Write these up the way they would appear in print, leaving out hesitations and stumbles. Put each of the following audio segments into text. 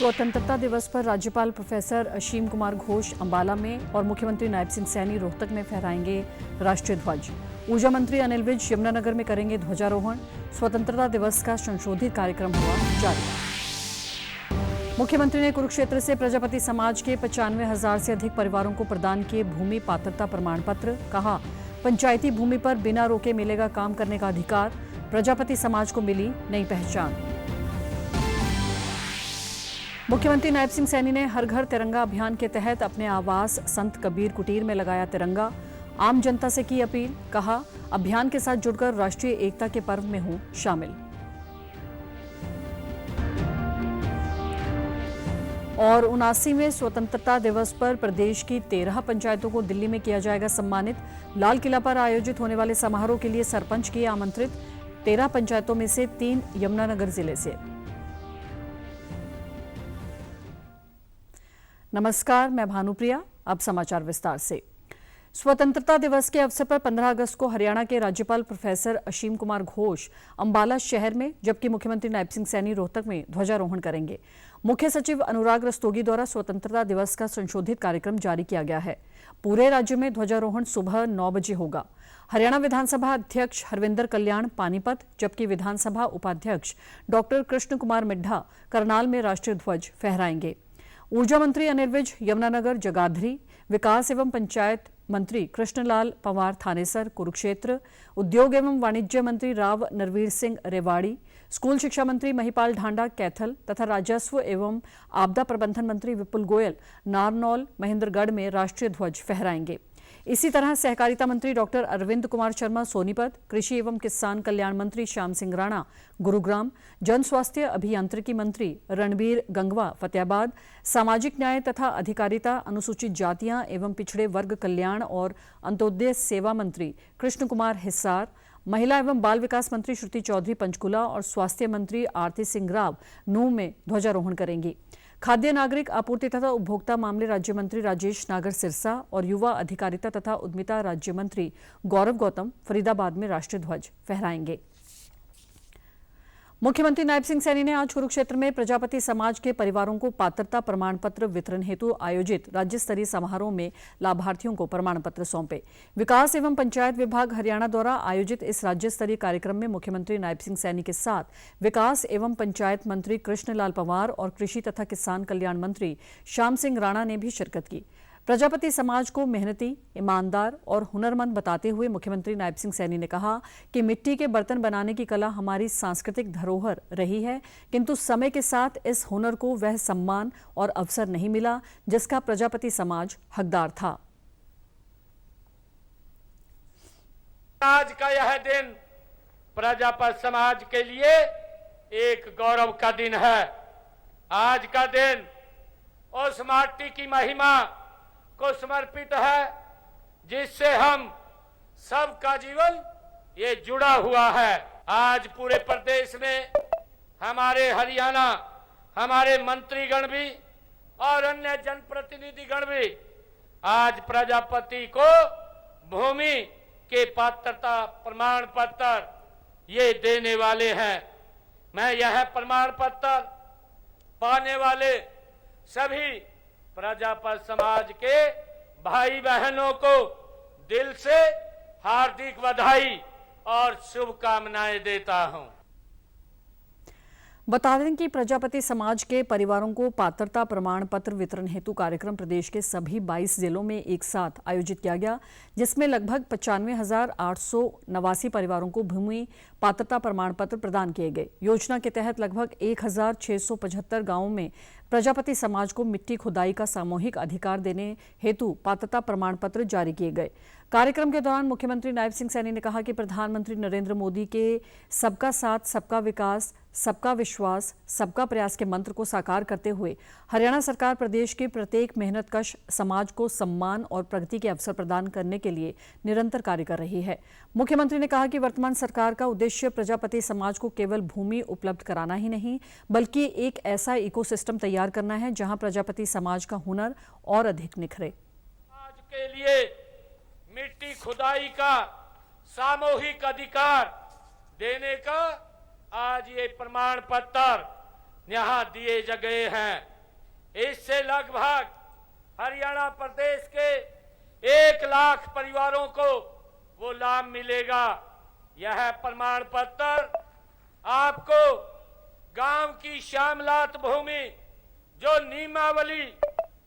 स्वतंत्रता दिवस पर राज्यपाल प्रोफेसर असीम कुमार घोष अंबाला में और मुख्यमंत्री नायब सिंह सैनी रोहतक में फहराएंगे राष्ट्रीय ध्वज। ऊर्जा मंत्री अनिल विज यमुनानगर में करेंगे ध्वजारोहण। स्वतंत्रता दिवस का संशोधित कार्यक्रम हुआ जारी। मुख्यमंत्री ने कुरुक्षेत्र से प्रजापति समाज के 95,000 से अधिक परिवारों को प्रदान किए भूमि पात्रता प्रमाण पत्र। कहा, पंचायती भूमि पर बिना रोके मिलेगा काम करने का अधिकार। प्रजापति समाज को मिली नई पहचान। मुख्यमंत्री नायब सिंह सैनी ने हर घर तिरंगा अभियान के तहत अपने आवास संत कबीर कुटीर में लगाया तिरंगा। आम जनता से की अपील। कहा, अभियान के साथ जुड़कर राष्ट्रीय एकता के पर्व में हूं शामिल। और 79वें स्वतंत्रता दिवस पर प्रदेश की 13 पंचायतों को दिल्ली में किया जाएगा सम्मानित। लाल किला पर आयोजित होने वाले समारोह के लिए सरपंच किए आमंत्रित। 13 पंचायतों में से 3 यमुनानगर जिले से। नमस्कार, मैं भानुप्रिया। अब समाचार विस्तार से। स्वतंत्रता दिवस के अवसर पर 15 अगस्त को हरियाणा के राज्यपाल प्रोफेसर असीम कुमार घोष अंबाला शहर में, जबकि मुख्यमंत्री नायब सिंह सैनी रोहतक में ध्वजारोहण करेंगे। मुख्य सचिव अनुराग रस्तोगी द्वारा स्वतंत्रता दिवस का संशोधित कार्यक्रम जारी किया गया है। पूरे राज्य में ध्वजारोहण सुबह 9 बजे होगा। हरियाणा विधानसभा अध्यक्ष हरविंदर कल्याण पानीपत, जबकि विधानसभा उपाध्यक्ष डॉक्टर कृष्ण कुमार मिड्ढा करनाल में राष्ट्रीय ध्वज फहराएंगे। ऊर्जा मंत्री अनिल विज यमुनानगर जगाधरी, विकास एवं पंचायत मंत्री कृष्णलाल पंवार थानेसर कुरुक्षेत्र, उद्योग एवं वाणिज्य मंत्री राव नरवीर सिंह रेवाड़ी, स्कूल शिक्षा मंत्री महिपाल ढांडा कैथल तथा राजस्व एवं आपदा प्रबंधन मंत्री विपुल गोयल नारनौल महेंद्रगढ़ में राष्ट्रीय ध्वज फहराएंगे। इसी तरह सहकारिता मंत्री डॉक्टर अरविंद कुमार शर्मा सोनीपत, कृषि एवं किसान कल्याण मंत्री श्याम सिंह राणा गुरुग्राम, जन स्वास्थ्य अभियांत्रिकी मंत्री रणबीर गंगवा फतेहाबाद, सामाजिक न्याय तथा अधिकारिता अनुसूचित जातियां एवं पिछड़े वर्ग कल्याण और अंत्योदय सेवा मंत्री कृष्ण कुमार हिसार, महिला एवं बाल विकास मंत्री श्रुति चौधरी पंचकुला और स्वास्थ्य मंत्री आरती सिंह राव नूंह में ध्वजारोहण करेंगी। खाद्य नागरिक आपूर्ति तथा उपभोक्ता मामले राज्य मंत्री राजेश नागर सिरसा और युवा अधिकारिता तथा उद्यमिता राज्य मंत्री गौरव गौतम फरीदाबाद में राष्ट्रीय ध्वज फहराएंगे। मुख्यमंत्री नायब सिंह सैनी ने आज कुरुक्षेत्र में प्रजापति समाज के परिवारों को पात्रता प्रमाण पत्र वितरण हेतु आयोजित राज्य स्तरीय समारोह में लाभार्थियों को प्रमाण पत्र सौंपे। विकास एवं पंचायत विभाग हरियाणा द्वारा आयोजित इस राज्य स्तरीय कार्यक्रम में मुख्यमंत्री नायब सिंह सैनी के साथ विकास एवं पंचायत मंत्री कृष्णलाल पंवार और कृषि तथा किसान कल्याण मंत्री श्याम सिंह राणा ने भी शिरकत की। प्रजापति समाज को मेहनती, ईमानदार और हुनरमंद बताते हुए मुख्यमंत्री नायब सिंह सैनी ने कहा कि मिट्टी के बर्तन बनाने की कला हमारी सांस्कृतिक धरोहर रही है, किंतु समय के साथ इस हुनर को वह सम्मान और अवसर नहीं मिला जिसका प्रजापति समाज हकदार था। आज का यह दिन प्रजापति समाज के लिए एक गौरव का दिन है। आज का दिन उस माटी की महिमा को समर्पित है जिससे हम सबका जीवन ये जुड़ा हुआ है। आज पूरे प्रदेश में हमारे हरियाणा, हमारे मंत्रीगण भी और अन्य जनप्रतिनिधिगण भी आज प्रजापति को भूमि के पात्रता प्रमाण पत्र ये देने वाले हैं। मैं यह प्रमाण पत्र पाने वाले सभी प्रजापति समाज के भाई बहनों को दिल से हार्दिक बधाई और शुभकामनाएं देता हूं। बता दें कि प्रजापति समाज के परिवारों को पात्रता प्रमाण पत्र वितरण हेतु कार्यक्रम प्रदेश के सभी 22 जिलों में एक साथ आयोजित किया गया, जिसमें लगभग 95,889 परिवारों को भूमि पात्रता प्रमाण पत्र प्रदान किए गए। योजना के तहत लगभग 1,675 गांवों में प्रजापति समाज को मिट्टी खुदाई का सामूहिक अधिकार देने हेतु पात्रता प्रमाण पत्र जारी किए गए। कार्यक्रम के दौरान मुख्यमंत्री नायब सिंह सैनी ने कहा कि प्रधानमंत्री नरेंद्र मोदी के सबका साथ, सबका विकास, सबका विश्वास, सबका प्रयास के मंत्र को साकार करते हुए हरियाणा सरकार प्रदेश के प्रत्येक मेहनतकश समाज को सम्मान और प्रगति के अवसर प्रदान करने के लिए निरंतर कार्य कर रही है। मुख्यमंत्री ने कहा कि वर्तमान सरकार का उद्देश्य प्रजापति समाज को केवल भूमि उपलब्ध कराना ही नहीं, बल्कि एक ऐसा इकोसिस्टम तैयार करना है जहां प्रजापति समाज का हुनर और अधिक निखरे। आज के लिए मिट्टी खुदाई का सामूहिक अधिकार देने का आज ये प्रमाण पत्र यहाँ दिए गए हैं। इससे लगभग हरियाणा प्रदेश के 1 लाख परिवारों को वो लाभ मिलेगा। यह प्रमाण पत्र आपको गांव की श्यामलात भूमि जो नियमावली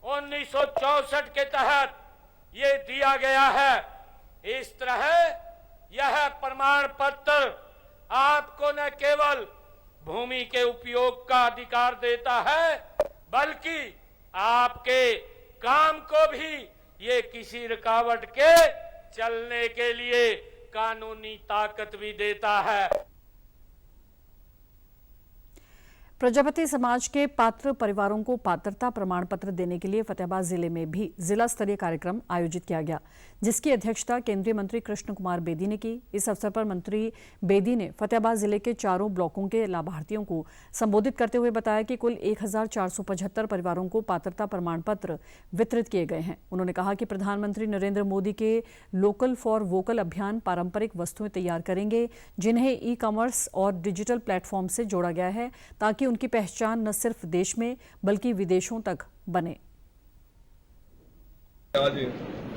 1964 के तहत ये दिया गया है, इस तरह यह प्रमाण पत्र आपको न केवल भूमि के उपयोग का अधिकार देता है, बल्कि आपके काम को भी ये किसी रुकावट के चलने के लिए कानूनी ताकत भी देता है। प्रजापति समाज के पात्र परिवारों को पात्रता प्रमाण पत्र देने के लिए फतेहाबाद जिले में भी जिला स्तरीय कार्यक्रम आयोजित किया गया, जिसकी अध्यक्षता केंद्रीय मंत्री कृष्ण कुमार बेदी ने की। इस अवसर पर मंत्री बेदी ने फतेहाबाद जिले के चारों ब्लॉकों के लाभार्थियों को संबोधित करते हुए बताया कि कुल 1475 परिवारों को पात्रता प्रमाण पत्र वितरित किए गए हैं। उन्होंने कहा कि प्रधानमंत्री नरेंद्र मोदी के लोकल फॉर वोकल अभियान पारंपरिक वस्तुएं तैयार करेंगे, जिन्हें ई-कॉमर्स और डिजिटल प्लेटफॉर्म से जोड़ा गया है, ताकि उनकी पहचान न सिर्फ देश में बल्कि विदेशों तक बने। आज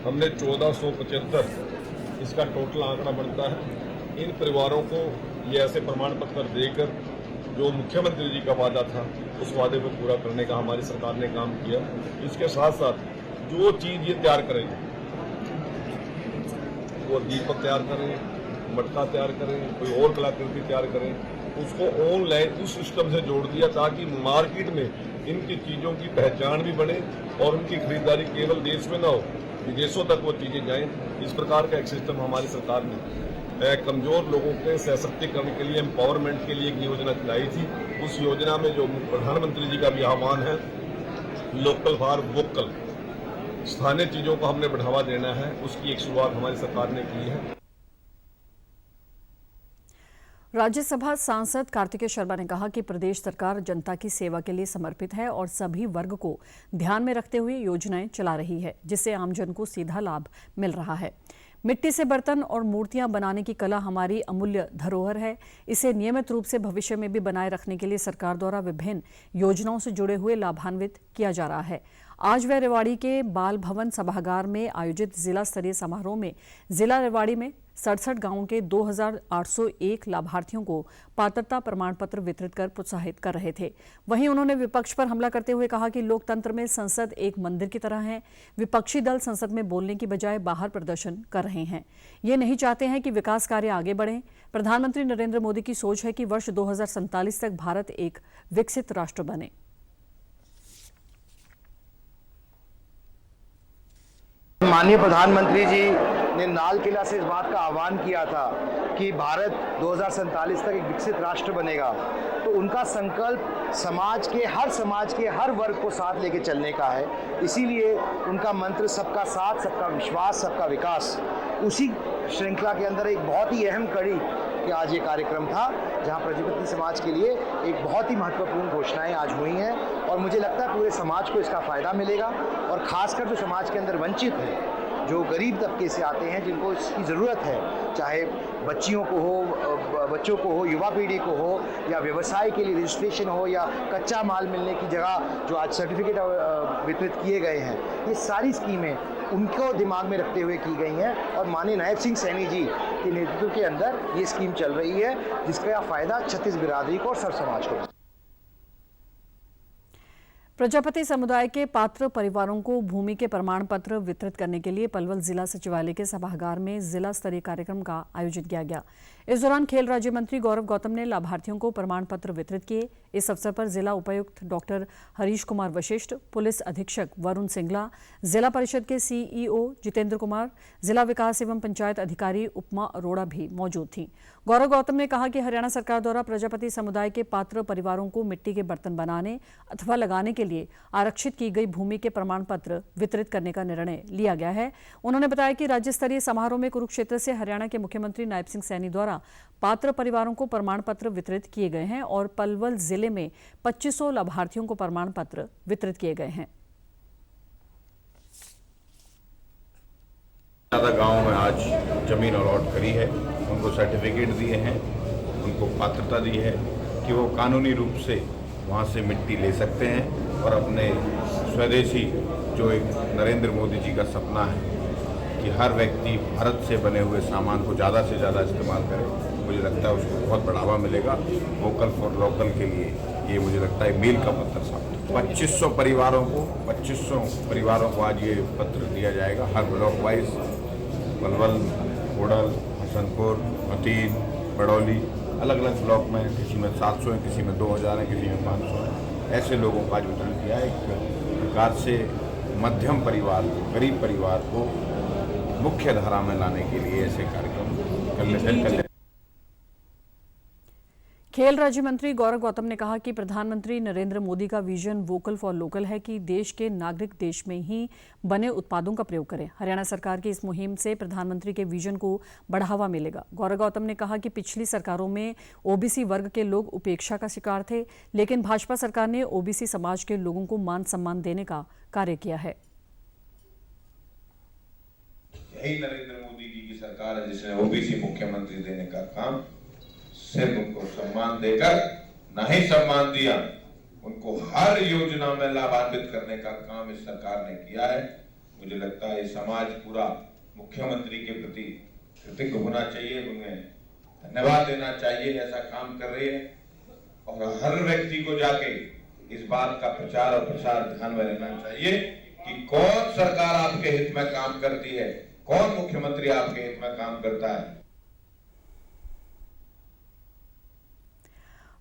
हमने 1475 इसका टोटल आंकड़ा बनता है। इन परिवारों को ये ऐसे प्रमाण पत्र देकर जो मुख्यमंत्री जी का वादा था उस वादे को पूरा करने का हमारी सरकार ने काम किया। इसके साथ साथ जो चीज ये तैयार करेंगे, वो दीपक तैयार करें, मटका तैयार करें, कोई और कलाकृति तैयार करें, उसको ऑनलाइन उस सिस्टम से जोड़ दिया ताकि मार्केट में इनकी चीजों की पहचान भी बने और उनकी खरीदारी केवल देश में ना हो, विदेशों तक वो चीजें जाएं। इस प्रकार का एक सिस्टम हमारी सरकार ने कमजोर लोगों के सशक्तिकरण के लिए, एम्पावरमेंट के लिए एक योजना चलाई थी। उस योजना में जो प्रधानमंत्री जी का भी आह्वान है, लोकल फॉर वोकल, स्थानीय चीजों को हमने बढ़ावा देना है, उसकी एक शुरुआत हमारी सरकार ने की है। राज्यसभा सांसद कार्तिकेय शर्मा ने कहा कि प्रदेश सरकार जनता की सेवा के लिए समर्पित है और सभी वर्ग को ध्यान में रखते हुए योजनाएं चला रही है, जिससे आमजन को सीधा लाभ मिल रहा है। मिट्टी से बर्तन और मूर्तियां बनाने की कला हमारी अमूल्य धरोहर है। इसे नियमित रूप से भविष्य में भी बनाए रखने के लिए सरकार द्वारा विभिन्न योजनाओं से जुड़े हुए लाभान्वित किया जा रहा है। आज वह रेवाड़ी के बाल भवन सभागार में आयोजित जिला स्तरीय समारोह में जिला रेवाड़ी में 67 गांवों के 2801 लाभार्थियों को पात्रता प्रमाण पत्र वितरित कर प्रोत्साहित कर रहे थे। वहीं उन्होंने विपक्ष पर हमला करते हुए कहा कि लोकतंत्र में संसद एक मंदिर की तरह है। विपक्षी दल संसद में बोलने की बजाय बाहर प्रदर्शन कर रहे हैं। ये नहीं चाहते हैं कि विकास कार्य आगे बढ़े। प्रधानमंत्री नरेंद्र मोदी की सोच है कि वर्ष 2047 तक भारत एक विकसित राष्ट्र बने। माननीय प्रधानमंत्री जी ने लाल किला से इस बात का आह्वान किया था कि भारत 2047 तक एक विकसित राष्ट्र बनेगा, तो उनका संकल्प समाज के हर वर्ग को साथ लेके चलने का है। इसीलिए उनका मंत्र सबका साथ, सबका विश्वास, सबका विकास, उसी श्रृंखला के अंदर एक बहुत ही अहम कड़ी कि आज ये कार्यक्रम था, जहां प्रजापति समाज के लिए एक बहुत ही महत्वपूर्ण घोषणाएं आज हुई हैं और मुझे लगता है पूरे समाज को इसका फ़ायदा मिलेगा। और ख़ासकर जो समाज के अंदर वंचित है, जो गरीब तबके से आते हैं, जिनको इसकी ज़रूरत है, चाहे बच्चों को हो, युवा पीढ़ी को हो, या व्यवसाय के लिए रजिस्ट्रेशन हो, या कच्चा माल मिलने की जगह जो आज सर्टिफिकेट वितरित किए गए हैं, ये सारी स्कीमें उनको दिमाग में रखते हुए की गई हैं। और माननीय नायब सिंह सैनी जी के नेतृत्व के अंदर ये स्कीम चल रही है, जिसका फ़ायदा छत्तीस बिरादरी को और सर्व समाज को। प्रजापति समुदाय के पात्र परिवारों को भूमि के प्रमाण पत्र वितरित करने के लिए पलवल जिला सचिवालय के सभागार में जिला स्तरीय कार्यक्रम का आयोजित किया गया। इस दौरान खेल राज्य मंत्री गौरव गौतम ने लाभार्थियों को प्रमाण पत्र वितरित किए। इस अवसर पर जिला उपायुक्त डॉक्टर हरीश कुमार वशिष्ठ, पुलिस अधीक्षक वरुण सिंगला, जिला परिषद के सीईओ जितेंद्र कुमार, जिला विकास एवं पंचायत अधिकारी उपमा अरोड़ा भी मौजूद थीं। गौरव गौतम ने कहा कि हरियाणा सरकार द्वारा प्रजापति समुदाय के पात्र परिवारों को मिट्टी के बर्तन बनाने अथवा लगाने के लिए आरक्षित की गई भूमि के प्रमाण पत्र वितरित करने का निर्णय लिया गया है। उन्होंने बताया कि राज्य स्तरीय समारोह में कुरुक्षेत्र से हरियाणा के मुख्यमंत्री नायब सिंह सैनी द्वारा पात्र परिवारों को प्रमाण पत्र वितरित किए गए हैं और पलवल जिले में 2500 लाभार्थियों को प्रमाण पत्र वितरित किए गए हैं। गांव में आज जमीन अलॉट करी है, उनको सर्टिफिकेट दिए हैं, उनको पात्रता दी है कि वो कानूनी रूप से वहाँ से मिट्टी ले सकते हैं और अपने स्वदेशी जो एक नरेंद्र मोदी जी का सपना है कि हर व्यक्ति भारत से बने हुए सामान को ज़्यादा से ज़्यादा इस्तेमाल करे, मुझे लगता है उसको बहुत बढ़ावा मिलेगा। वोकल फॉर लोकल के लिए ये मुझे लगता है मील का पत्थर साबित। 2500 परिवारों को आज ये पत्र दिया जाएगा, हर ब्लॉक वाइज, पलवल, कोडल, हसनपुर, मतीन, बड़ौली, अलग अलग ब्लॉक में, किसी में 700 है, किसी में 2000 है, किसी में 500 है। ऐसे लोगों का आज वितरण किया है। एक प्रकार से मध्यम परिवार को, गरीब परिवार को मुख्य धारा में लाने के लिए ऐसे कार्यक्रम करने। खेल राज्य मंत्री गौरव गौतम ने कहा कि प्रधानमंत्री नरेंद्र मोदी का विजन वोकल फॉर लोकल है कि देश के नागरिक देश में ही बने उत्पादों का प्रयोग करें। हरियाणा सरकार की इस मुहिम से प्रधानमंत्री के विजन को बढ़ावा मिलेगा। गौरव गौतम ने कहा कि पिछली सरकारों में ओबीसी वर्ग के लोग उपेक्षा का शिकार थे, लेकिन भाजपा सरकार ने ओबीसी समाज के लोगों को मान सम्मान देने का कार्य किया है। यही नरेंद्र मोदी जी की सरकार है जिसने ओबीसी मुख्यमंत्री देने का काम सिर्फ उनको सम्मान देकर नहीं सम्मान दिया, उनको हर योजना में लाभान्वित करने का काम इस सरकार ने किया है। मुझे लगता है ये समाज पूरा मुख्यमंत्री के प्रति कृतज्ञ होना चाहिए, उन्हें धन्यवाद देना चाहिए, ऐसा काम कर रही है। और हर व्यक्ति को जाके इस बात का प्रचार और प्रसार ध्यान में रहना चाहिए कि कौन सरकार आपके हित में काम करती है, कौन मुख्यमंत्री आपके हित में काम करता है।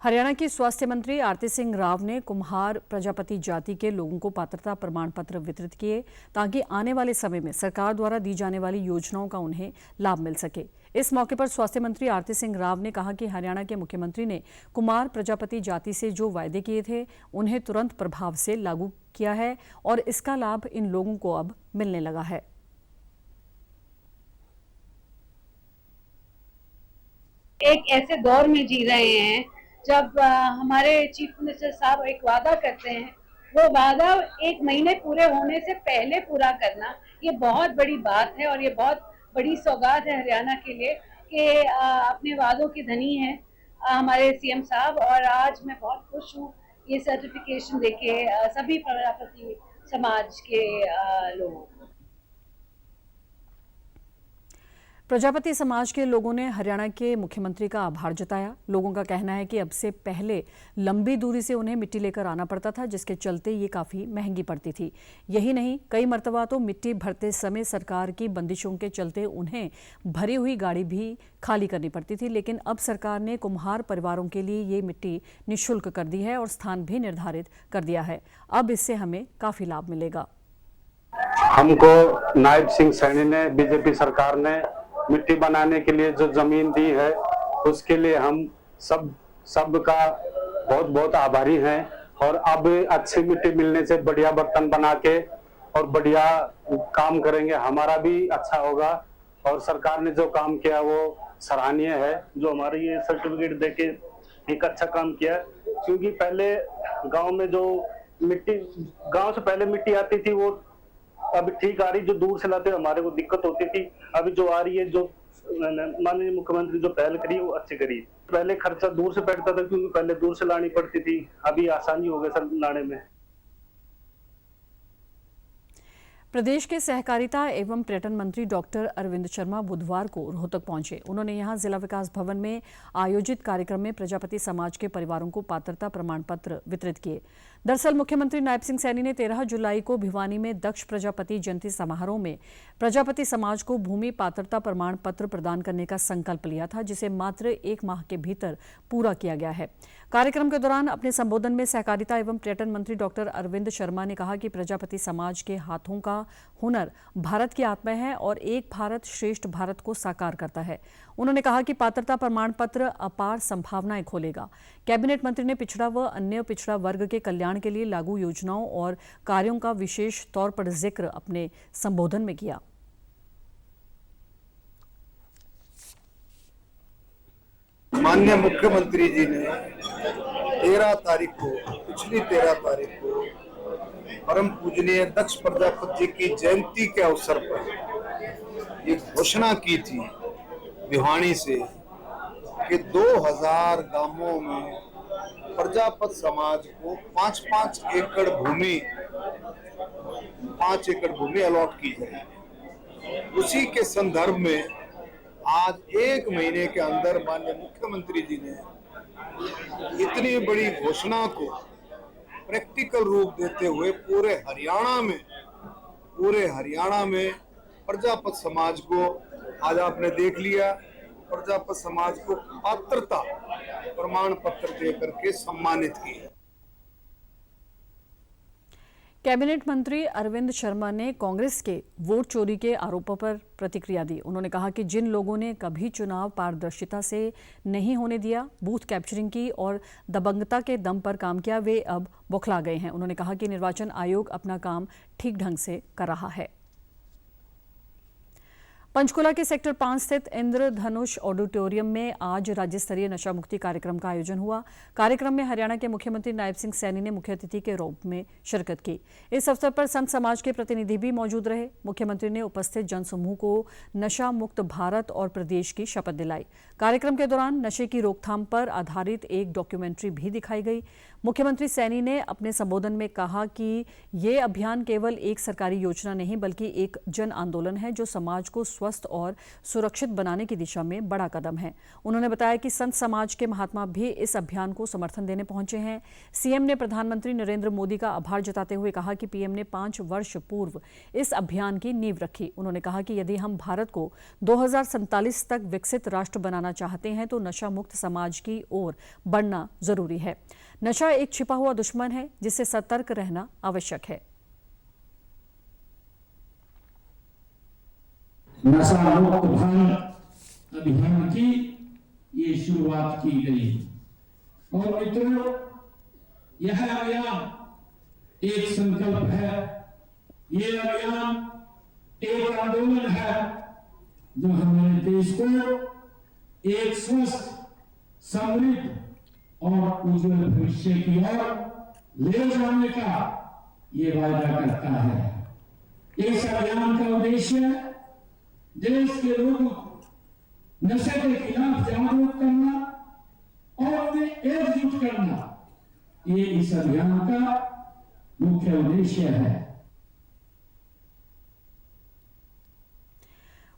हरियाणा की स्वास्थ्य मंत्री आरती सिंह राव ने कुम्हार प्रजापति जाति के लोगों को पात्रता प्रमाण पत्र वितरित किए ताकि आने वाले समय में सरकार द्वारा दी जाने वाली योजनाओं का उन्हें लाभ मिल सके। इस मौके पर स्वास्थ्य मंत्री आरती सिंह राव ने कहा कि हरियाणा के मुख्यमंत्री ने कुम्हार प्रजापति जाति से जो वायदे किए थे उन्हें तुरंत प्रभाव से लागू किया है और इसका लाभ इन लोगों को अब मिलने लगा है। एक ऐसे दौर में जी रहे हैं जब हमारे चीफ मिनिस्टर साहब एक वादा करते हैं, वो वादा 1 महीने पूरे होने से पहले पूरा करना, ये बहुत बड़ी बात है और ये बहुत बड़ी सौगात है हरियाणा के लिए कि अपने वादों की धनी है हमारे सीएम साहब। और आज मैं बहुत खुश हूँ ये सर्टिफिकेशन देके सभी प्रजापति समाज के लोगों को। प्रजापति समाज के लोगों ने हरियाणा के मुख्यमंत्री का आभार जताया। लोगों का कहना है कि अब से पहले लंबी दूरी से उन्हें मिट्टी लेकर आना पड़ता था, जिसके चलते ये काफ़ी महंगी पड़ती थी। यही नहीं, कई मर्तबा तो मिट्टी भरते समय सरकार की बंदिशों के चलते उन्हें भरी हुई गाड़ी भी खाली करनी पड़ती थी। लेकिन अब सरकार ने कुम्हार परिवारों के लिए ये मिट्टी निःशुल्क कर दी है और स्थान भी निर्धारित कर दिया है। अब इससे हमें काफ़ी लाभ मिलेगा। हमको नायब सिंह सैनी ने, बीजेपी सरकार ने मिट्टी बनाने के लिए जो जमीन दी है उसके लिए हम सबका बहुत बहुत आभारी हैं। और अब अच्छी मिट्टी मिलने से बढ़िया बर्तन बना के और बढ़िया काम करेंगे, हमारा भी अच्छा होगा। और सरकार ने जो काम किया वो सराहनीय है। जो हमारे ये सर्टिफिकेट देके एक अच्छा काम किया, क्योंकि पहले गांव में जो मिट्टी, गांव से पहले मिट्टी आती थी वो अभी ठीक आ रही, जो दूर से लाते हमारे को दिक्कत होती थी। अभी जो आ रही है, जो माननीय मुख्यमंत्री जो पहल करी वो अच्छी करी। पहले खर्चा दूर से पड़ता था क्योंकि पहले दूर से लानी पड़ती थी, अभी आसानी हो गई सर लाने में। प्रदेश के सहकारिता एवं पर्यटन मंत्री डॉक्टर अरविंद शर्मा बुधवार को रोहतक पहुंचे। उन्होंने यहां जिला विकास भवन में आयोजित कार्यक्रम में प्रजापति समाज के परिवारों को पात्रता प्रमाण पत्र वितरित किए। दरअसल मुख्यमंत्री नायब सिंह सैनी ने 13 जुलाई को भिवानी में दक्ष प्रजापति जयंती समारोह में प्रजापति समाज को भूमि पात्रता प्रमाण पत्र प्रदान करने का संकल्प लिया था, जिसे मात्र 1 माह के भीतर पूरा किया गया है। कार्यक्रम के दौरान अपने संबोधन में सहकारिता एवं पर्यटन मंत्री डॉक्टर अरविंद शर्मा ने कहा कि प्रजापति समाज के हाथों का हुनर भारत की आत्मा है और एक भारत श्रेष्ठ भारत को साकार करता है। उन्होंने कहा कि पात्रता प्रमाण पत्र अपार संभावनाएं खोलेगा। कैबिनेट मंत्री ने पिछड़ा व अन्य पिछड़ा वर्ग के कल्याण के लिए लागू योजनाओं और कार्यों का विशेष तौर पर जिक्र अपने संबोधन में किया। माननीय मुख्यमंत्री जी ने 13 तारीख को, पिछली 13 तारीख को परम पूजनीय दक्ष प्रजापति जी की जयंती के अवसर पर ये घोषणा की थी भिवानी से कि 2000 गांवों में प्रजापत समाज को 5 एकड़ भूमि अलॉट की जाए। उसी के संदर्भ में आज 1 महीने के अंदर माननीय मुख्यमंत्री जी ने इतनी बड़ी घोषणा को प्रैक्टिकल रूप देते हुए पूरे हरियाणा में प्रजापत समाज को आज आपने देख लिया, प्रजापत समाज को पात्रता प्रमाण पत्र देकर के सम्मानित किया। कैबिनेट मंत्री अरविंद शर्मा ने कांग्रेस के वोट चोरी के आरोपों पर प्रतिक्रिया दी। उन्होंने कहा कि जिन लोगों ने कभी चुनाव पारदर्शिता से नहीं होने दिया, बूथ कैप्चरिंग की और दबंगता के दम पर काम किया, वे अब बौखला गए हैं। उन्होंने कहा कि निर्वाचन आयोग अपना काम ठीक ढंग से कर रहा है। पंचकुला के सेक्टर 5 स्थित इंद्रधनुष ऑडिटोरियम में आज राज्य स्तरीय नशा मुक्ति कार्यक्रम का आयोजन हुआ। कार्यक्रम में हरियाणा के मुख्यमंत्री नायब सिंह सैनी ने मुख्य अतिथि के रूप में शिरकत की। इस अवसर पर संत समाज के प्रतिनिधि भी मौजूद रहे। मुख्यमंत्री ने उपस्थित जनसमूह को नशा मुक्त भारत और प्रदेश की शपथ दिलाई। कार्यक्रम के दौरान नशे की रोकथाम पर आधारित एक डॉक्यूमेंट्री भी दिखाई गई। मुख्यमंत्री सैनी ने अपने संबोधन में कहा कि ये अभियान केवल एक सरकारी योजना नहीं बल्कि एक जन आंदोलन है जो समाज को स्वस्थ और सुरक्षित बनाने की दिशा में बड़ा कदम है। उन्होंने बताया कि संत समाज के महात्मा भी इस अभियान को समर्थन देने पहुंचे हैं। सीएम ने प्रधानमंत्री नरेंद्र मोदी का आभार जताते हुए कहा कि पीएम ने 5 वर्ष पूर्व इस अभियान की नींव रखी। उन्होंने कहा कि यदि हम भारत को 2047 तक विकसित राष्ट्र बनाना चाहते हैं तो नशा मुक्त समाज की ओर बढ़ना जरूरी है। नशा एक छिपा हुआ दुश्मन है जिससे सतर्क रहना आवश्यक है। नशा मुक्त भारत अभियान की ये शुरुआत की गई और मित्रों, यह अभियान एक संकल्प है, ये अभियान एक आंदोलन है जो हमारे देश को एक स्वस्थ, समृद्ध और उज्जवल भविष्य की ओर ले जाने का ये वायदा करता है। इस अभियान का उद्देश्य देश के लोगों को नशे के खिलाफ जागरूक करना और उन्हें एकजुट करना, ये इस अभियान का मुख्य उद्देश्य है।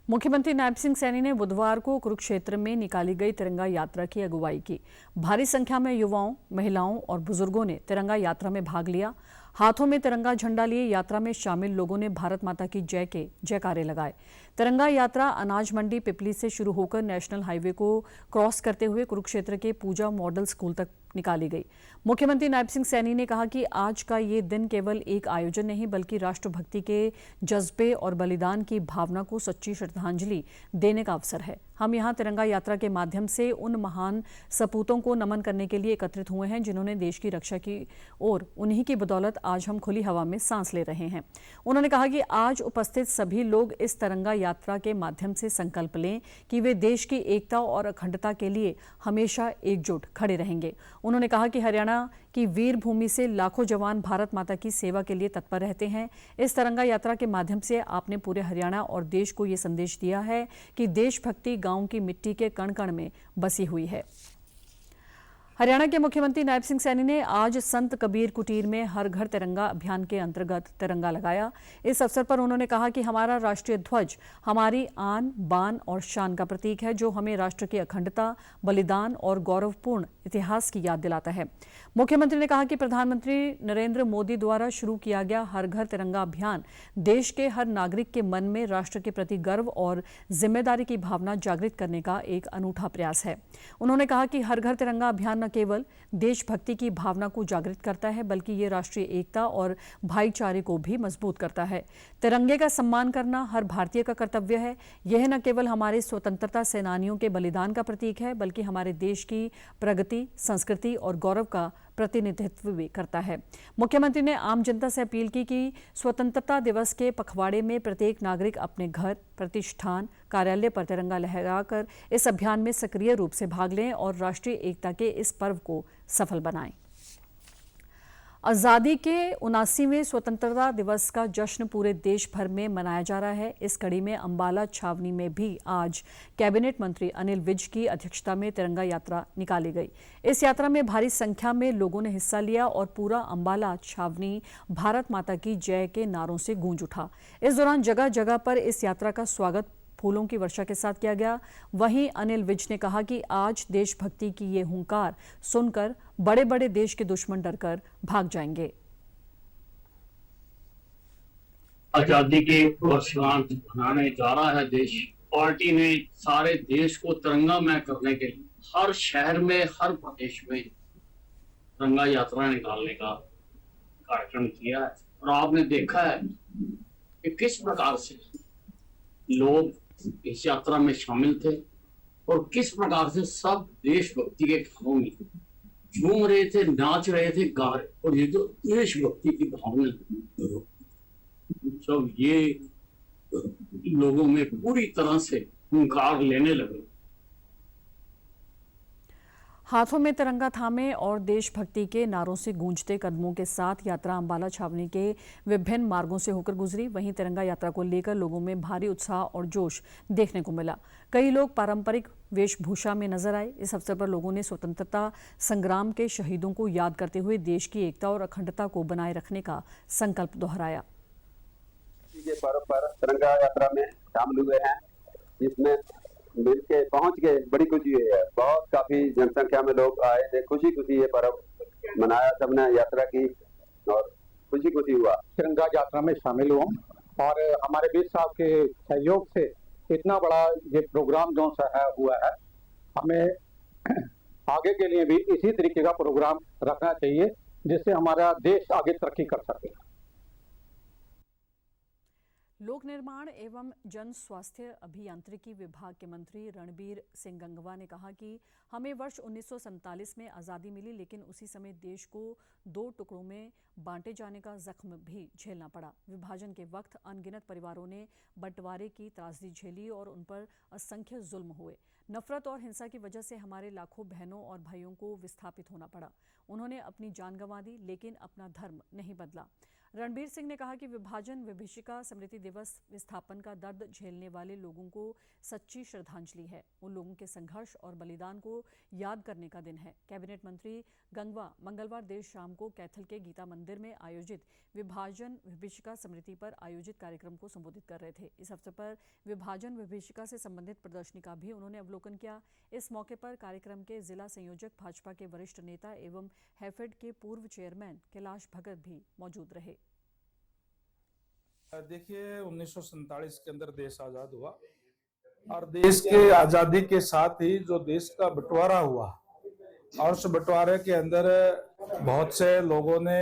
मुख्यमंत्री नायब सिंह सैनी ने बुधवार को कुरुक्षेत्र में निकाली गई तिरंगा यात्रा की अगुवाई की। भारी संख्या में युवाओं, महिलाओं और बुजुर्गों ने तिरंगा यात्रा में भाग लिया। हाथों में तिरंगा झंडा लिए यात्रा में शामिल लोगों ने भारत माता की जय के जयकारे लगाए। तिरंगा यात्रा अनाज मंडी पिपली से शुरू होकर नेशनल हाईवे को क्रॉस करते हुए कुरुक्षेत्र के पूजा मॉडल स्कूल तक निकाली गई। मुख्यमंत्री नायब सिंह सैनी ने कहा कि आज का ये दिन केवल एक आयोजन नहीं बल्कि राष्ट्रभक्ति के जज्बे और बलिदान की भावना को सच्ची श्रद्धांजलि देने का अवसर है। हम यहाँ तिरंगा यात्रा के माध्यम से उन महान सपूतों को नमन करने के लिए एकत्रित हुए हैं जिन्होंने देश की रक्षा की और उन्हीं की बदौलत आज हम खुली हवा में सांस ले रहे हैं। उन्होंने कहा कि आज उपस्थित सभी लोग इस तिरंगा यात्रा के माध्यम से संकल्प लें कि वे देश की एकता और अखंडता के लिए हमेशा एकजुट खड़े रहेंगे। उन्होंने कहा कि हरियाणा की वीर भूमि से लाखों जवान भारत माता की सेवा के लिए तत्पर रहते हैं। इस तिरंगा यात्रा के माध्यम से आपने पूरे हरियाणा और देश को ये संदेश दिया है कि देशभक्ति गांव की मिट्टी के कण कण में बसी हुई है। हरियाणा के मुख्यमंत्री नायब सिंह सैनी ने आज संत कबीर कुटीर में हर घर तिरंगा अभियान के अंतर्गत तिरंगा लगाया। इस अवसर पर उन्होंने कहा कि हमारा राष्ट्रीय ध्वज हमारी आन, बान और शान का प्रतीक है जो हमें राष्ट्र की अखंडता, बलिदान और गौरवपूर्ण इतिहास की याद दिलाता है। मुख्यमंत्री ने कहा कि प्रधानमंत्री नरेंद्र मोदी द्वारा शुरू किया गया हर घर तिरंगा अभियान देश के हर नागरिक के मन में राष्ट्र के प्रति गर्व और जिम्मेदारी की भावना जागृत करने का एक अनूठा प्रयास है। उन्होंने कहा कि हर घर तिरंगा अभियान न केवल देशभक्ति की भावना को जागृत करता है बल्कि ये राष्ट्रीय एकता और भाईचारे को भी मजबूत करता है। तिरंगे का सम्मान करना हर भारतीय का कर्तव्य है। यह न केवल हमारे स्वतंत्रता सेनानियों के बलिदान का प्रतीक है बल्कि हमारे देश की प्रगति, संस्कृति और गौरव का प्रतिनिधित्व भी करता है। मुख्यमंत्री ने आम जनता से अपील की कि स्वतंत्रता दिवस के पखवाड़े में प्रत्येक नागरिक अपने घर, प्रतिष्ठान, कार्यालय पर तिरंगा लहराकर इस अभियान में सक्रिय रूप से भाग लें और राष्ट्रीय एकता के इस पर्व को सफल बनाएं। आज़ादी के 79वें स्वतंत्रता दिवस का जश्न पूरे देश भर में मनाया जा रहा है। इस कड़ी में अंबाला छावनी में भी आज कैबिनेट मंत्री अनिल विज की अध्यक्षता में तिरंगा यात्रा निकाली गई। इस यात्रा में भारी संख्या में लोगों ने हिस्सा लिया और पूरा अंबाला छावनी भारत माता की जय के नारों से गूंज उठा। इस दौरान जगह जगह पर इस यात्रा का स्वागत फूलों की वर्षा के साथ किया गया। वहीं अनिल विज ने कहा कि आज देशभक्ति की ये हुंकार सुनकर बड़े बड़े देश के दुश्मन डरकर भाग जाएंगे। आजादी के वर्षगांठ मनाने जा रहा है देश। पार्टी ने सारे देश को तिरंगामय करने के लिए हर शहर में, हर प्रदेश में तिरंगा यात्रा निकालने का कार्यक्रम किया है। और आपने देखा है कि किस प्रकार से लोग इस यात्रा में शामिल थे और किस प्रकार से सब देशभक्ति के गानों में झूम रहे थे, नाच रहे थे, गा रहे। और ये जो देशभक्ति की भावना जब ये लोगों में पूरी तरह से हुंकार लेने लगे। हाथों में तिरंगा थामे और देशभक्ति के नारों से गूंजते कदमों के साथ यात्रा अंबाला छावनी के विभिन्न मार्गों से होकर गुजरी। वहीं तिरंगा यात्रा को लेकर लोगों में भारी उत्साह और जोश देखने को मिला। कई लोग पारंपरिक वेशभूषा में नजर आए। इस अवसर पर लोगों ने स्वतंत्रता संग्राम के शहीदों को याद करते हुए देश की एकता और अखंडता को बनाए रखने का संकल्प दोहराया। पर्व पर तिरंगा यात्रा में शामिल हुए हैं, जिसमें मिल के पहुंच के बड़ी खुशी हुई है। बहुत काफी जनसंख्या में लोग आए थे, खुशी खुशी ये पर्व मनाया, सबने यात्रा की और खुशी खुशी हुआ। तिरंगा यात्रा में शामिल हुआ और हमारे बीच साहब के सहयोग से इतना बड़ा ये प्रोग्राम जो सा है हुआ है, हमें आगे के लिए भी इसी तरीके का प्रोग्राम रखना चाहिए जिससे हमारा देश आगे तरक्की कर सके। लोक निर्माण एवं जन स्वास्थ्य अभियांत्रिकी विभाग के मंत्री रणबीर सिंह गंगवा ने कहा कि हमें वर्ष 1947 में आज़ादी मिली, लेकिन उसी समय देश को 2 टुकड़ों में बांटे जाने का जख्म भी झेलना पड़ा। विभाजन के वक्त अनगिनत परिवारों ने बंटवारे की त्रासदी झेली और उन पर असंख्य जुल्म हुए। नफरत और हिंसा की वजह से हमारे लाखों बहनों और भाइयों को विस्थापित होना पड़ा। उन्होंने अपनी जान गंवा दी, लेकिन अपना धर्म नहीं बदला। रणबीर सिंह ने कहा कि विभाजन विभीषिका स्मृति दिवस विस्थापन का दर्द झेलने वाले लोगों को सच्ची श्रद्धांजलि है। उन लोगों के संघर्ष और बलिदान को याद करने का दिन है। कैबिनेट मंत्री गंगवा मंगलवार देर शाम को कैथल के गीता मंदिर में आयोजित विभाजन विभीषिका स्मृति पर आयोजित कार्यक्रम को संबोधित कर रहे थे। इस अवसर पर विभाजन विभीषिका से संबंधित प्रदर्शनी का भी उन्होंने अवलोकन किया। इस मौके पर कार्यक्रम के जिला संयोजक, भाजपा के वरिष्ठ नेता एवं हैफेड के पूर्व चेयरमैन कैलाश भगत भी मौजूद रहे। देखिए, 1947 के अंदर देश आजाद हुआ और देश के आजादी के साथ ही जो देश का बंटवारा हुआ और उस बंटवारे के अंदर बहुत से लोगों ने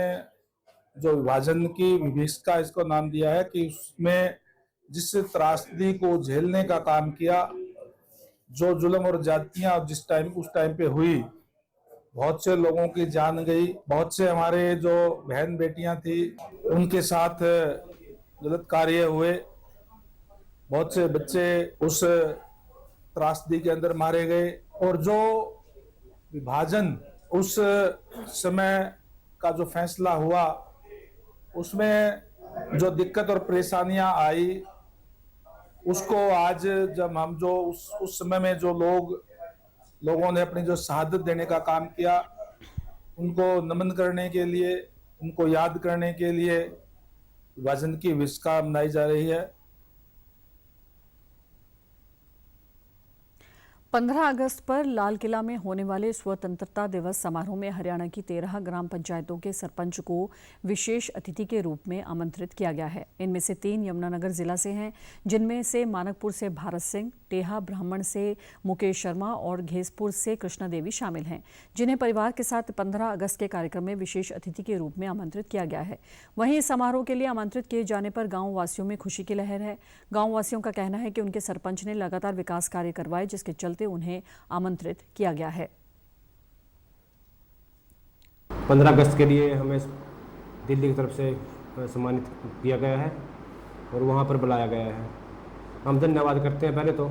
जो विभाजन की विभीषिका इसको नाम दिया है कि उसमें जिस त्रासदी को झेलने का काम किया, जो जुल्म और जातियां उस टाइम पे हुई, बहुत से लोगों की जान गई। बहुत से हमारे जो बहन बेटियां थी उनके साथ गलत कार्य हुए। बहुत से बच्चे उस त्रासदी के अंदर मारे गए और जो विभाजन उस समय का जो फैसला हुआ उसमें जो दिक्कत और परेशानियां आई, उसको आज जब हम जो उस समय में जो लोगों ने अपनी जो शहादत देने का काम किया, उनको नमन करने के लिए, उनको याद करने के लिए विभाजन की विभीषिका मनाई जा रही है। 15 अगस्त पर लाल किला में होने वाले स्वतंत्रता दिवस समारोह में हरियाणा की 13 ग्राम पंचायतों के सरपंच को विशेष अतिथि के रूप में आमंत्रित किया गया है। इनमें से 3 यमुनानगर जिला से हैं, जिनमें से मानकपुर से भारत सिंह, टेहा ब्राह्मण से मुकेश शर्मा और घेसपुर से कृष्णा देवी शामिल हैं, जिन्हें परिवार के साथ 15 अगस्त के कार्यक्रम में विशेष अतिथि के रूप में आमंत्रित किया गया है। वहीं इस समारोह के लिए आमंत्रित किए जाने पर गाँव वासियों में खुशी की लहर है। गाँव वासियों का कहना है कि उनके सरपंच ने लगातार विकास कार्य करवाए, जिसके चलते उन्हें आमंत्रित किया गया है। 15 अगस्त के लिए हमें दिल्ली की तरफ से सम्मानित किया गया है और वहाँ पर बुलाया गया है। हम धन्यवाद करते हैं पहले तो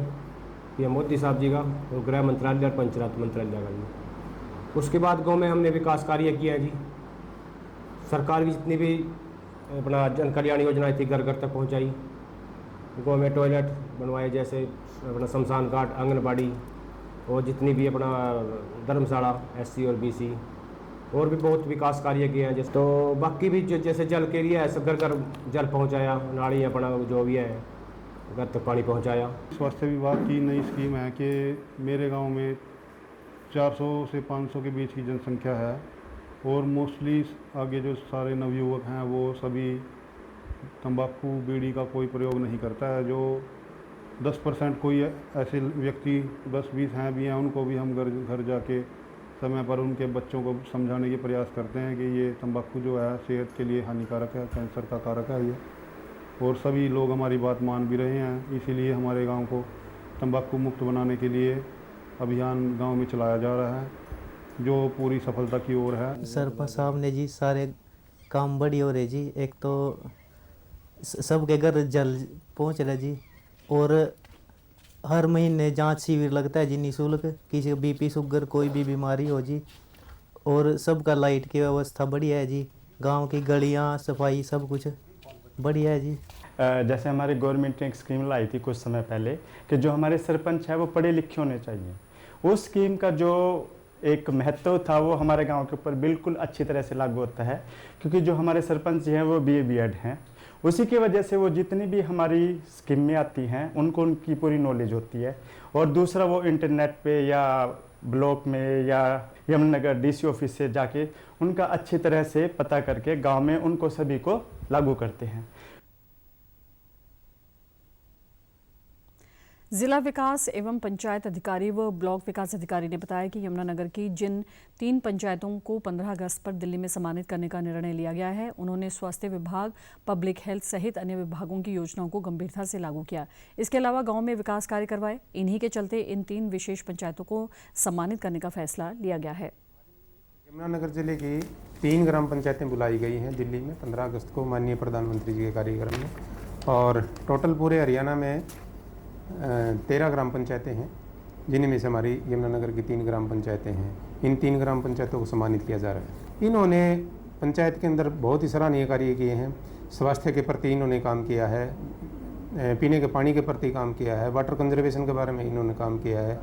पीएम मोदी साहब जी का और गृह मंत्रालय और पंचायत मंत्रालय का जी। उसके बाद गाँव में हमने विकास कार्य किया है जी। सरकार की जितनी भी अपना जन कल्याण योजनाएं थी घर घर तक पहुंचाई। गाँव में टॉयलेट बनवाए, जैसे अपना शमशान घाट, आंगनबाड़ी, और जितनी भी अपना धर्मशाला SC और BC, और भी बहुत विकास कार्य किए हैं। जैसे तो बाकी भी जैसे जल के लिए है, सब घर घर जल पहुंचाया, नाली अपना जो भी है घर तक पानी पहुंचाया। स्वास्थ्य विभाग की नई स्कीम है कि मेरे गांव में 400 से 500 के बीच की जनसंख्या है, और मोस्टली आगे जो सारे नवयुवक हैं वो सभी तंबाकू बीड़ी का कोई प्रयोग नहीं करता है। जो 10% कोई ऐसे व्यक्ति 10-20 हैं भी हैं, उनको भी हम घर जाके समय पर उनके बच्चों को समझाने के प्रयास करते हैं कि ये तंबाकू जो है सेहत के लिए हानिकारक है, कैंसर का कारक है ये, और सभी लोग हमारी बात मान भी रहे हैं। इसीलिए हमारे गांव को तंबाकू मुक्त बनाने के लिए अभियान गांव में चलाया जा रहा है, जो पूरी सफलता की ओर है। सरपंच साहब ने जी सारे काम बड़ी हो रहे जी। एक तो सबके घर जल पहुँच रहा जी, और हर महीने जांच शिविर लगता है जी निःशुल्क, किसी को BP शुगर कोई भी बीमारी हो जी, और सबका लाइट की व्यवस्था बढ़िया है जी। गांव की गलियां सफाई सब कुछ बढ़िया है जी। जैसे हमारी गवर्नमेंट ने एक स्कीम लाई थी कुछ समय पहले कि जो हमारे सरपंच है वो पढ़े लिखे होने चाहिए। उस स्कीम का जो एक महत्व था वो हमारे गांव के ऊपर बिल्कुल अच्छी तरह से लागू होता है, क्योंकि जो हमारे सरपंच हैं वो BA B.Ed हैं। उसी की वजह से वो जितनी भी हमारी स्कीम में आती हैं उनको उनकी पूरी नॉलेज होती है। और दूसरा, वो इंटरनेट पे या ब्लॉक में या यमुनानगर DC ऑफिस से जाके उनका अच्छी तरह से पता करके गांव में उनको सभी को लागू करते हैं। जिला विकास एवं पंचायत अधिकारी व ब्लॉक विकास अधिकारी ने बताया कि यमुनानगर की जिन 3 पंचायतों को 15 अगस्त पर दिल्ली में सम्मानित करने का निर्णय लिया गया है, उन्होंने स्वास्थ्य विभाग, पब्लिक हेल्थ सहित अन्य विभागों की योजनाओं को गंभीरता से लागू किया। इसके अलावा गांव में विकास कार्य करवाए। इन्हीं के चलते इन 3 विशेष पंचायतों को सम्मानित करने का फैसला लिया गया है। यमुनानगर जिले की 3 ग्राम पंचायतें बुलाई गई हैं दिल्ली में 15 अगस्त को माननीय प्रधानमंत्री जी के कार्यक्रम में, और टोटल पूरे हरियाणा में 13 ग्राम पंचायतें हैं, जिनमें से हमारी यमुनानगर की 3 ग्राम पंचायतें हैं। इन 3 ग्राम पंचायतों को सम्मानित किया जा रहा है। इन्होंने पंचायत के अंदर बहुत ही सराहनीय कार्य किए हैं। स्वास्थ्य के प्रति इन्होंने काम किया है, पीने के पानी के प्रति काम किया है, वाटर कंजर्वेशन के बारे में इन्होंने काम किया है,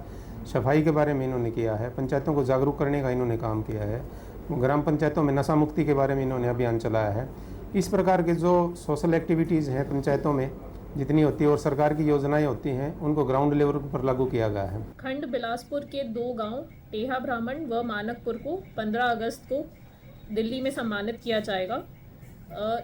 सफाई के बारे में इन्होंने किया है, पंचायतों को जागरूक करने का इन्होंने काम किया है, ग्राम पंचायतों में नशा मुक्ति के बारे में इन्होंने अभियान चलाया है। इस प्रकार के जो सोशल एक्टिविटीज़ हैं पंचायतों में जितनी होती है और सरकार की योजनाएं होती हैं, उनको ग्राउंड लेवल पर लागू किया गया है। खंड बिलासपुर के 2 गांव टेहा ब्राह्मण व मानकपुर को 15 अगस्त को दिल्ली में सम्मानित किया जाएगा।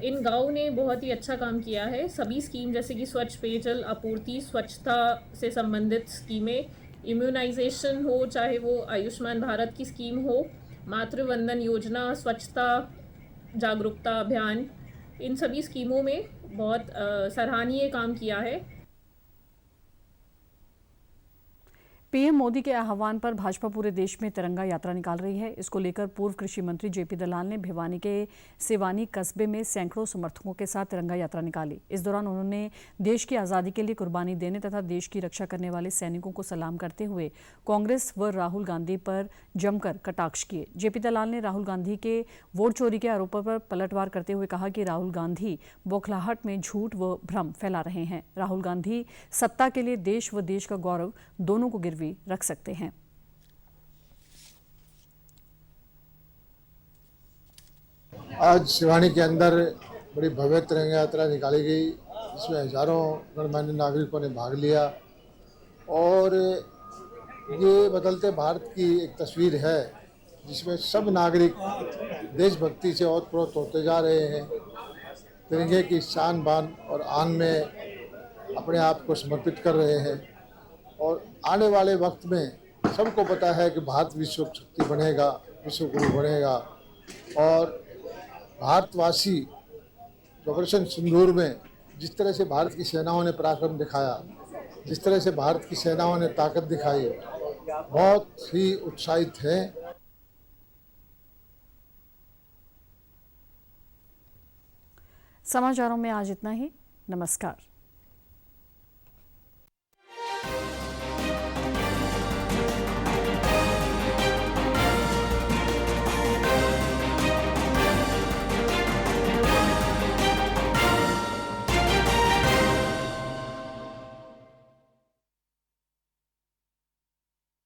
इन गांव ने बहुत ही अच्छा काम किया है। सभी स्कीम जैसे कि स्वच्छ पेयजल आपूर्ति, स्वच्छता से संबंधित स्कीमें, इम्यूनाइजेशन हो, चाहे वो आयुष्मान भारत की स्कीम हो, मातृवंदन योजना, स्वच्छता जागरूकता अभियान, इन सभी स्कीमों में बहुत सराहनीय काम किया है। पीएम मोदी के आह्वान पर भाजपा पूरे देश में तिरंगा यात्रा निकाल रही है। इसको लेकर पूर्व कृषि मंत्री JP दलाल ने भिवानी के सिवानी कस्बे में सैकड़ों समर्थकों के साथ तिरंगा यात्रा निकाली। इस दौरान उन्होंने देश की आज़ादी के लिए कुर्बानी देने तथा देश की रक्षा करने वाले सैनिकों को सलाम करते हुए कांग्रेस व राहुल गांधी पर जमकर कटाक्ष किए। JP दलाल ने राहुल गांधी के वोट चोरी के आरोपों पर पलटवार करते हुए कहा कि राहुल गांधी बौखलाहट में झूठ व भ्रम फैला रहे हैं। राहुल गांधी सत्ता के लिए देश व देश का गौरव दोनों को गिरवी रख सकते हैं। आज सिवानी के अंदर बड़ी भव्य तिरंगा यात्रा निकाली गई, जिसमें हजारों गणमान्य नागरिकों ने भाग लिया और ये बदलते भारत की एक तस्वीर है, जिसमें सब नागरिक देशभक्ति से ओतप्रोत होते जा रहे हैं। तिरंगे की शान बान और आन में अपने आप को समर्पित कर रहे हैं और आने वाले वक्त में सबको पता है कि भारत विश्व शक्ति बनेगा, विश्व गुरु बनेगा और भारतवासी ऑपरेशन सिंदूर में जिस तरह से भारत की सेनाओं ने पराक्रम दिखाया, जिस तरह से भारत की सेनाओं ने ताकत दिखाई, बहुत ही उत्साहित हैं। समाचारों में आज इतना ही। नमस्कार।